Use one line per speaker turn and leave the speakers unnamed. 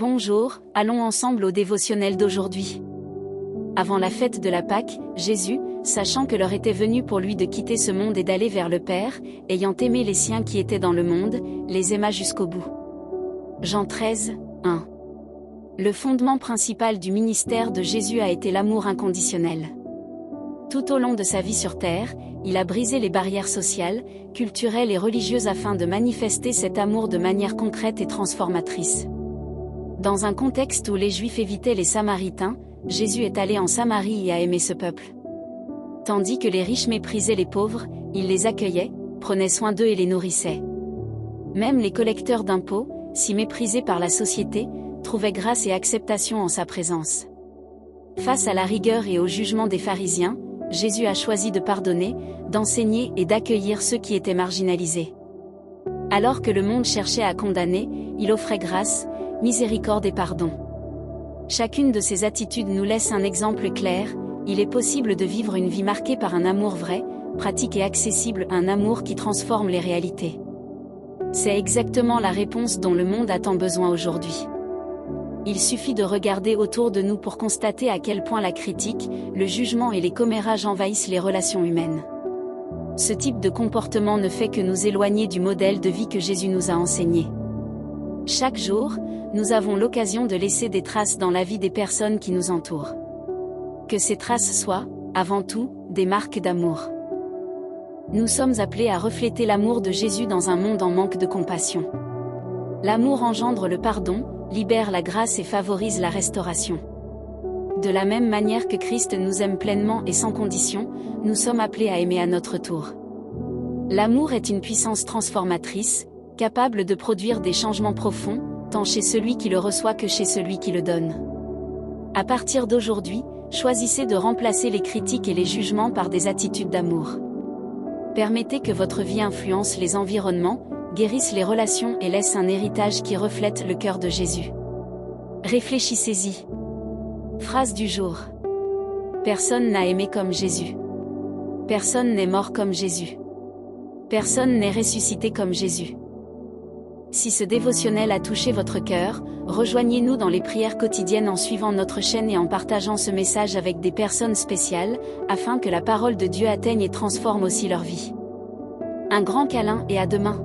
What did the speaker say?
Bonjour, allons ensemble au dévotionnel d'aujourd'hui. Avant la fête de la Pâque, Jésus, sachant que l'heure était venue pour lui de quitter ce monde et d'aller vers le Père, ayant aimé les siens qui étaient dans le monde, les aima jusqu'au bout. Jean 13, 1. Le fondement principal du ministère de Jésus a été l'amour inconditionnel. Tout au long de sa vie sur terre, il a brisé les barrières sociales, culturelles et religieuses afin de manifester cet amour de manière concrète et transformatrice. Dans un contexte où les Juifs évitaient les Samaritains, Jésus est allé en Samarie et a aimé ce peuple. Tandis que les riches méprisaient les pauvres, il les accueillait, prenait soin d'eux et les nourrissait. Même les collecteurs d'impôts, si méprisés par la société, trouvaient grâce et acceptation en sa présence. Face à la rigueur et au jugement des pharisiens, Jésus a choisi de pardonner, d'enseigner et d'accueillir ceux qui étaient marginalisés. Alors que le monde cherchait à condamner, il offrait grâce, miséricorde et pardon. Chacune de ces attitudes nous laisse un exemple clair: il est possible de vivre une vie marquée par un amour vrai, pratique et accessible, un amour qui transforme les réalités. C'est exactement la réponse dont le monde a tant besoin aujourd'hui. Il suffit de regarder autour de nous pour constater à quel point la critique, le jugement et les commérages envahissent les relations humaines. Ce type de comportement ne fait que nous éloigner du modèle de vie que Jésus nous a enseigné. Chaque jour, nous avons l'occasion de laisser des traces dans la vie des personnes qui nous entourent. Que ces traces soient, avant tout, des marques d'amour. Nous sommes appelés à refléter l'amour de Jésus dans un monde en manque de compassion. L'amour engendre le pardon, libère la grâce et favorise la restauration. De la même manière que Christ nous aime pleinement et sans condition, nous sommes appelés à aimer à notre tour. L'amour est une puissance transformatrice, capable de produire des changements profonds, tant chez celui qui le reçoit que chez celui qui le donne. À partir d'aujourd'hui, choisissez de remplacer les critiques et les jugements par des attitudes d'amour. Permettez que votre vie influence les environnements, guérisse les relations et laisse un héritage qui reflète le cœur de Jésus. Réfléchissez-y. Phrase du jour. Personne n'a aimé comme Jésus. Personne n'est mort comme Jésus. Personne n'est ressuscité comme Jésus. Si ce dévotionnel a touché votre cœur, rejoignez-nous dans les prières quotidiennes en suivant notre chaîne et en partageant ce message avec des personnes spéciales, afin que la parole de Dieu atteigne et transforme aussi leur vie. Un grand câlin et à demain.